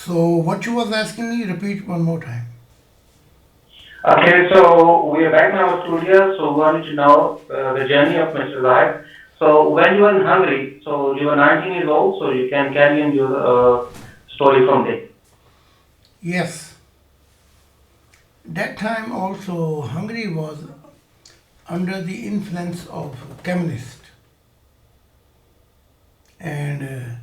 So what you was asking me, repeat one more time. Okay, so we are back in our studio. So we wanted to know the journey of Mr. Zahid. So when you were in Hungary, so you were 19 years old, so you can carry on your story from there. Yes, that time also Hungary was under the influence of communist, and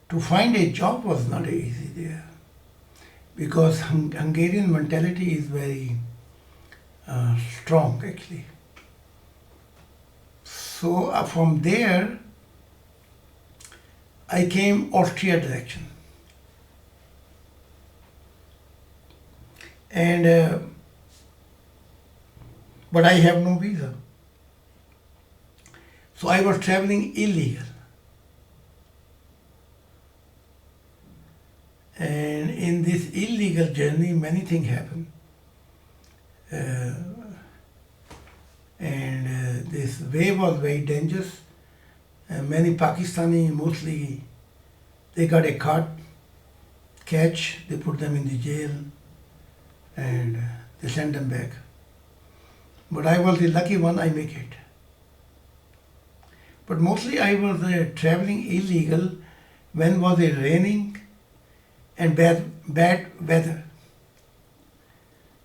to find a job was not easy there because Hungarian mentality is very strong actually. So from there I came Austria direction, and but I have no visa, so I was traveling illegal. And in this illegal journey, many things happen. Uh, and this way was very dangerous. Many Pakistani, mostly, they got a caught, catch, they put them in the jail, and they send them back. But I was the lucky one, I make it. But mostly I was traveling illegal when was it raining and bad weather.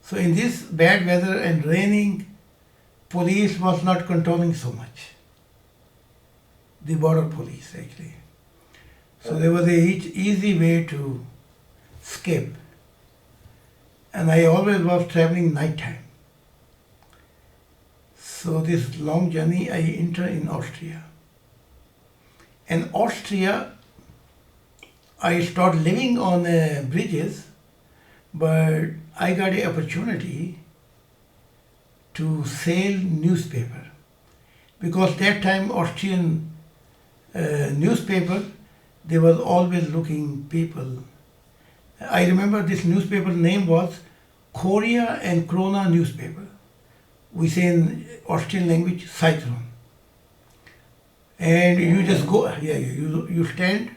So in this bad weather and raining, police was not controlling so much. The border police actually. So there was a easy way to escape. And I always was traveling nighttime. So this long journey I enter in Austria. And Austria, I start living on bridges, but I got an opportunity to sell newspaper because that time Austrian newspaper, they was always looking people. I remember this newspaper name was Korea and Krona newspaper. We say in Austrian language Zeitung. And you just go, you stand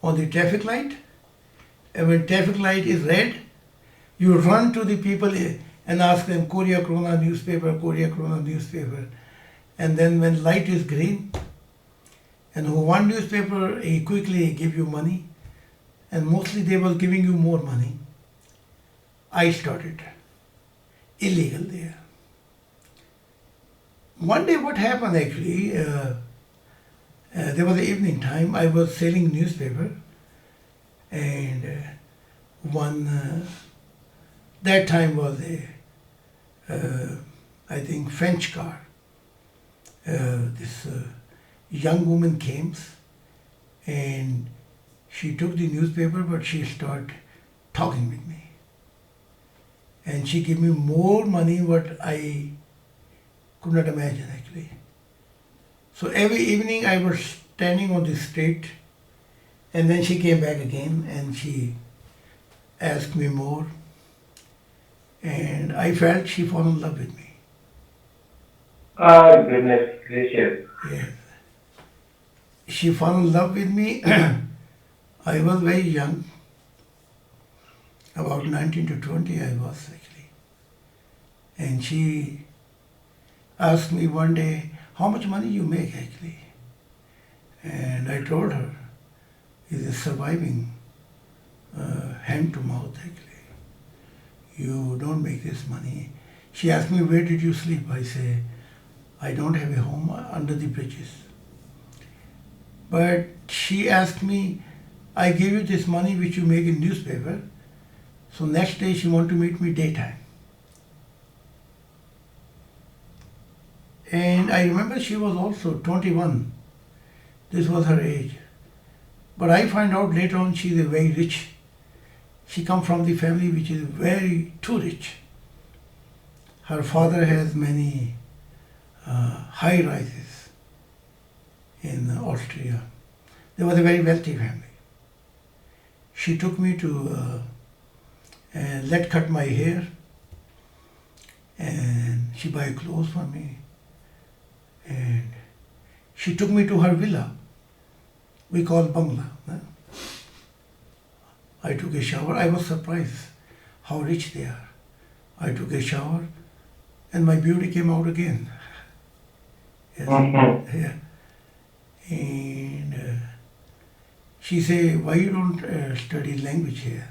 on the traffic light, and when traffic light is red, you run to the people and ask them Korea Krona newspaper, Korea Krona newspaper. And then when light is green, and who want newspaper, he quickly give you money, and mostly they were giving you more money. I started illegal there. One day what happened actually, there was the evening time, I was selling newspaper, and that time was I think French car. This young woman came and she took the newspaper, but she started talking with me. And she gave me more money what I could not imagine actually. So every evening I was standing on the street, and then she came back again and she asked me more, and I felt she fell in love with me. Oh, goodness gracious. Yeah. She fell in love with me. I was very young, about 19 to 20 I was actually. And she asked me one day, how much money you make actually? And I told her, it is surviving hand to mouth actually. You don't make this money. She asked me, where did you sleep? I say, I don't have a home under the bridges. But she asked me, I give you this money which you make in newspaper. So next day she want to meet me daytime. And I remember she was also 21. This was her age. But I find out later on she is a very rich. She come from the family which is very too rich. Her father has many high rises in Austria. They was a very wealthy family. She took me to let cut my hair, and she buy clothes for me, and she took me to her villa. We call bungalow. I took a shower. I was surprised how rich they are. I took a shower and my beauty came out again. Yes. Yeah. And she said, why you don't study language here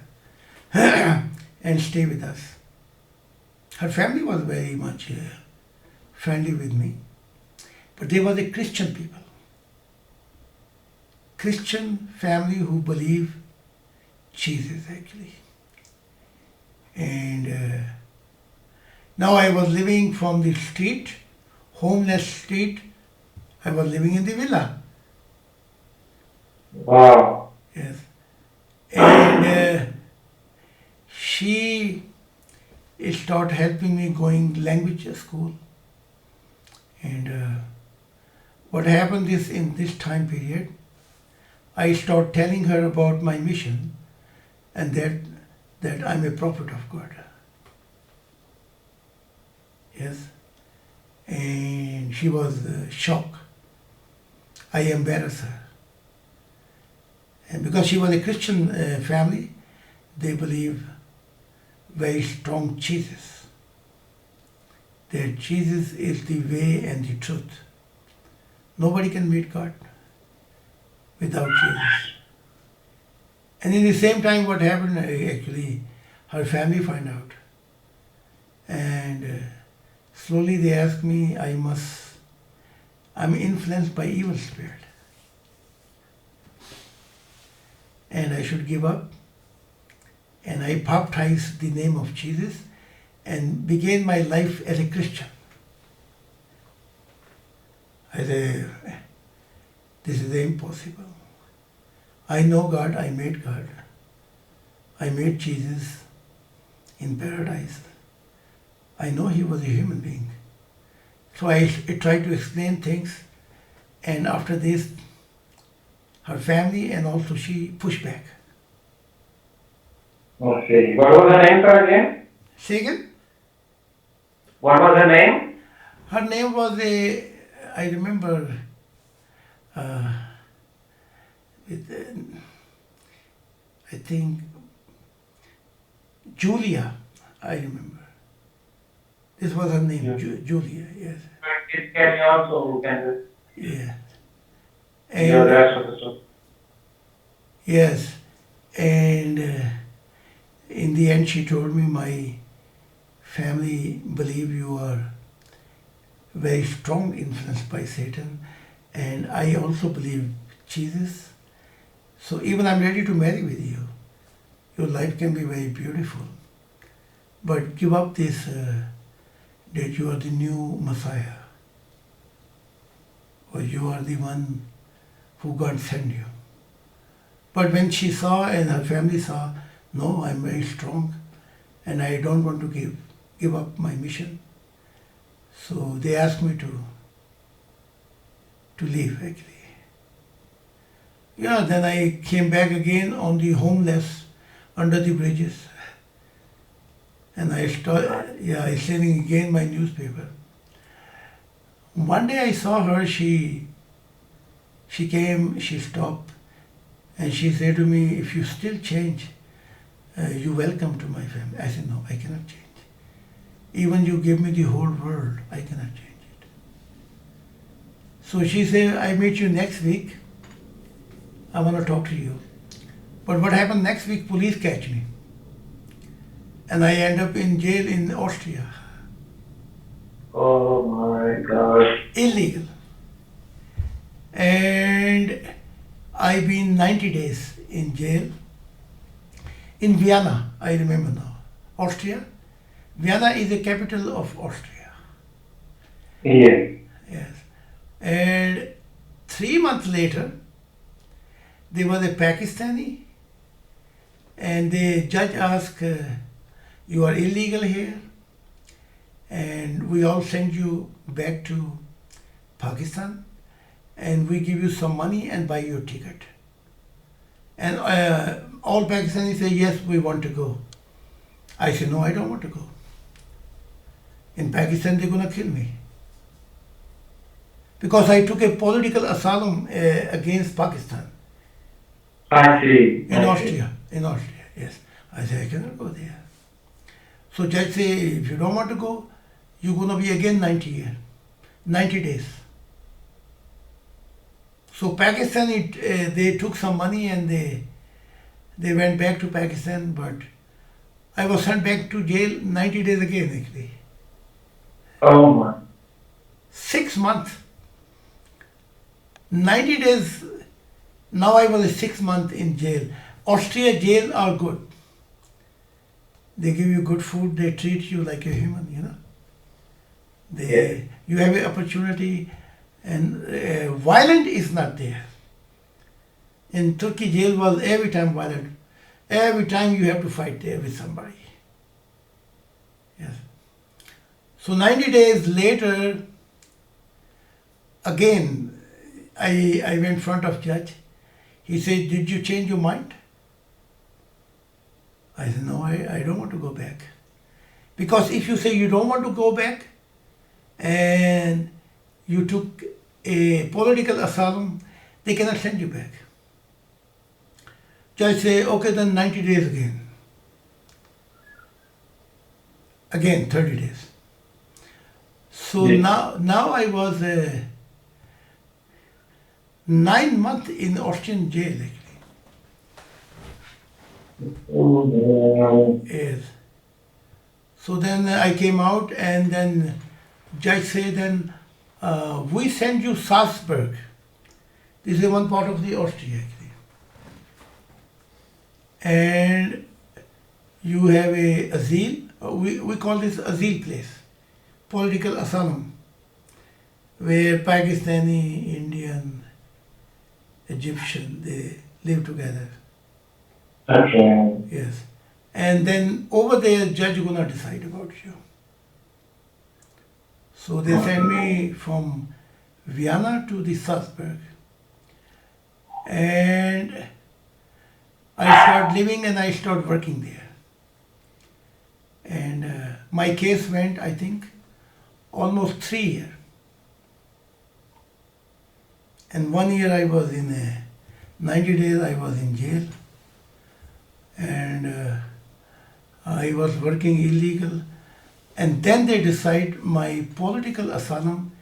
and stay with us? Her family was very much friendly with me, but they were the Christian people. Christian family who believe Jesus actually. And now I was living from the street, homeless street. I was living in the villa. Wow. Yes. And she started helping me going language school. And what happened is in this time period, I started telling her about my mission and that I'm a prophet of God. Yes. And she was shocked. I embarrassed her. And because she was a Christian family, they believe very strong Jesus. That Jesus is the way and the truth. Nobody can meet God without Jesus. And in the same time, what happened actually, her family find out. And slowly they asked me, I'm influenced by evil spirit. And I should give up. And I baptized the name of Jesus and began my life as a Christian. I said, this is impossible. I know God, I made God. I made Jesus in paradise. I know he was a human being. So I tried to explain things, and after this, her family and also she pushed back. Okay. What was her name, sir, again? Say again? What was her name? Her name was I remember, I think, Julia, I remember. This was her name, Yeah. Julia, yes. It can also can Yeah. hear the rest of the story. Yes, and in the end she told me, my family believe you are very strong influenced by Satan, and I also believe Jesus. So even I'm ready to marry with you. Your life can be very beautiful. But give up this that you are the new Messiah, or you are the one who God sent you. But when she saw and her family saw, no, I'm very strong and I don't want to give up my mission. So they asked me to leave actually. Yeah, then I came back again on the homeless under the bridges. And I selling again my newspaper. One day I saw her, she came, she stopped, and she said to me, if you still change, you're welcome to my family. I said, no, I cannot change. Even you give me the whole world, I cannot change it. So she said, I meet you next week. I want to talk to you. But what happened next week, police catch me. And I end up in jail in Austria. Oh my God. Illegal. And I've been 90 days in jail. In Vienna, I remember now. Austria. Vienna is the capital of Austria. Yeah. Yes. And 3 months later, there was a Pakistani, and the judge asked, you are illegal here, and we all send you back to Pakistan, and we give you some money and buy your ticket. And all Pakistanis say, yes, we want to go. I say, no, I don't want to go. In Pakistan, they're going to kill me. Because I took a political asylum against Pakistan. I see. In Austria, Yes. I said, I cannot go there. So judge say, if you don't want to go, you're going to be again 90 days. So Pakistan, they took some money and they went back to Pakistan, but I was sent back to jail 90 days again actually. Oh my. 6 months. 90 days. Now I was 6 months in jail. Austria jail are good. They give you good food, they treat you like a human, you know. You have an opportunity, and violent is not there. In Turkey, jail was every time violent. Every time you have to fight there with somebody. Yes. So 90 days later, again, I went in front of judge. He said, did you change your mind? I said, no, I don't want to go back. Because if you say you don't want to go back and you took a political asylum, they cannot send you back. Judge say, okay, then 90 days again. Again, 30 days. So now I was 9 months in Austrian jail actually. Yes. So then I came out and then judge said then we send you Salzburg. This is one part of the Austria actually. And you have a asile, we call this asile place, political asylum, where Pakistani, Indian, Egyptian, they live together. Okay. Yes. And then over there, judge gonna decide about you. So they sent me from Vienna to the Salzburg. And I started living and I started working there. And my case went, I think, almost 3 years. And 1 year I was in 90 days I was in jail. And I was working illegal. And then they decide my political asylum,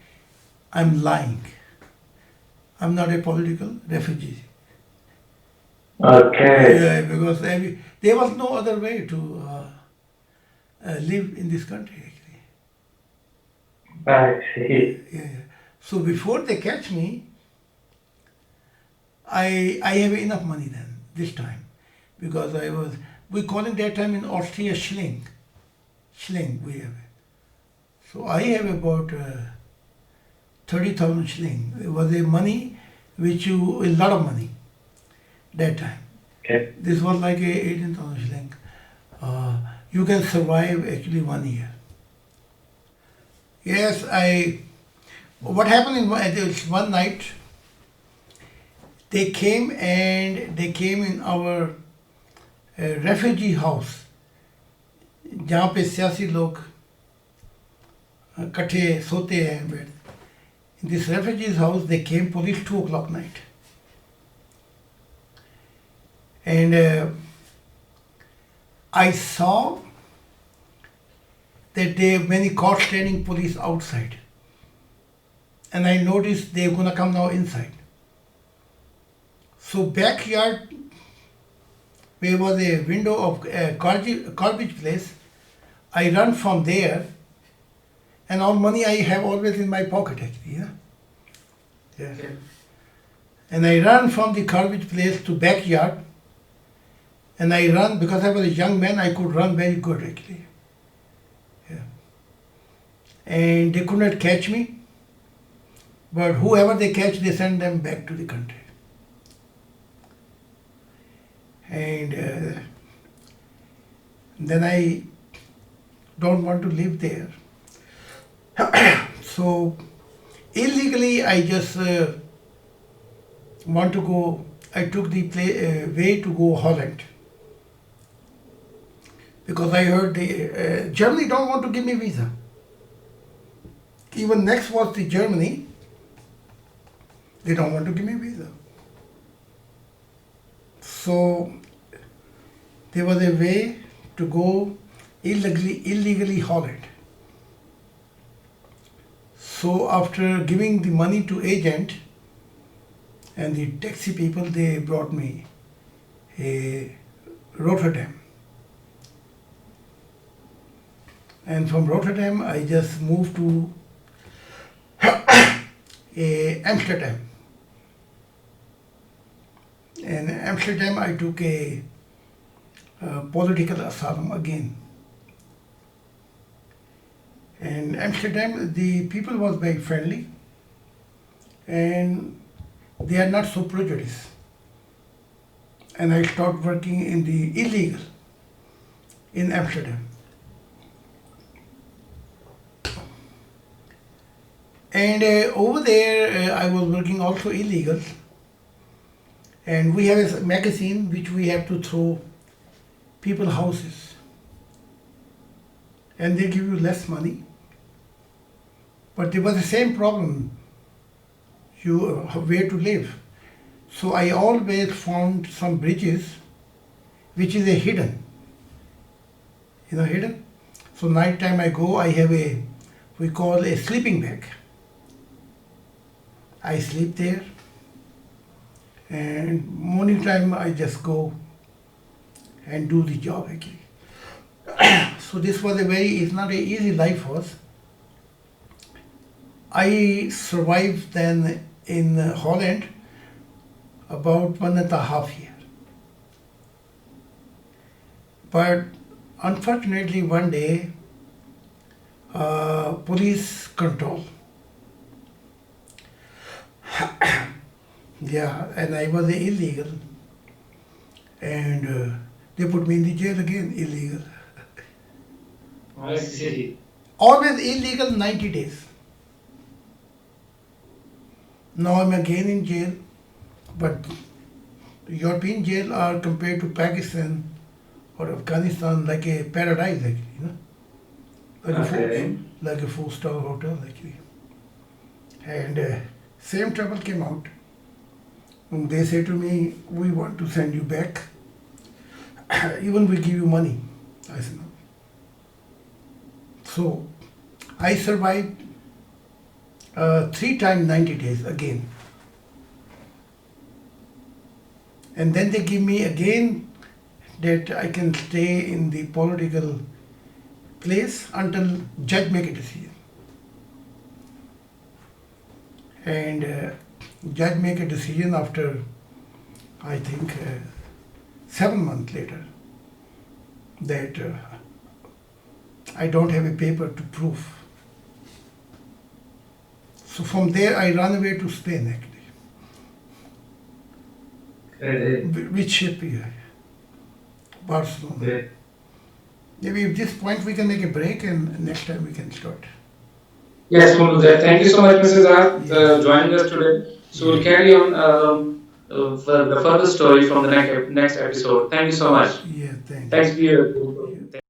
I'm lying. I'm not a political refugee. Okay. Yeah, because there was no other way to live in this country actually. I see. Yeah. So before they catch me, I have enough money then, this time. Because we calling that time in Austria Schilling. Schilling we have. So I have about 30,000 shilling. It was a money a lot of money that time. Okay. This was like a 18,000 shilling. You can survive actually 1 year. Yes, what happened in one night, they came in our refugee house, जहाँ पे सियासी लोग इकट्ठे सोते हैं. In this refugees house, they came police 2 o'clock night. And I saw that there are many caught standing police outside. And I noticed they're going to come now inside. So backyard, there was a window of a garbage place. I run from there, and all money I have always in my pocket actually. Yeah. Yes. Okay. And I run from the garbage place to backyard, and I run because I was a young man. I could run very good actually. Yeah. And they could not catch me, but whoever they catch, they send them back to the country. And then I don't want to live there. So illegally I just want to go. I took the way to go Holland because I heard the Germany don't want to give me visa. Even next was the Germany. They don't want to give me visa. So there was a way to go illegally Holland. So after giving the money to agent and the taxi people, they brought me a Rotterdam. And from Rotterdam, I just moved to Amsterdam. In Amsterdam, I took a political asylum again. In Amsterdam, the people was very friendly, and they are not so prejudiced. And I started working in the illegal in Amsterdam. And over there, I was working also illegal. And we have a magazine which we have to throw people houses. And they give you less money. But there was the same problem, where to live. So I always found some bridges which is a hidden. Hidden. So night time I go, I have we call a sleeping bag. I sleep there, and morning time I just go and do the job again. So this was it's not an easy life for us. I survived then in Holland about 1.5 years. But unfortunately one day, police control. Yeah, and I was illegal, and they put me in the jail again, illegal. I see. Always illegal 90 days. Now I'm again in jail, but European jail are compared to Pakistan or Afghanistan like a paradise actually, like a 4-star hotel actually. And same trouble came out. And they say to me, we want to send you back. Even we give you money. I said no. So I survived 3 times 90 days again. And then they give me again that I can stay in the political place until judge make a decision. And judge make a decision after, I think, 7 months later, that I don't have a paper to prove. So from there I run away to Spain actually. Which ship here? Barcelona. Maybe at this point we can make a break and next time we can start. Yes, we'll do that. Thank you so much, Mrs. Zahid, joining us today. So we'll carry on the further story from the next episode. Thank you so much. Yeah, thanks. Thanks for your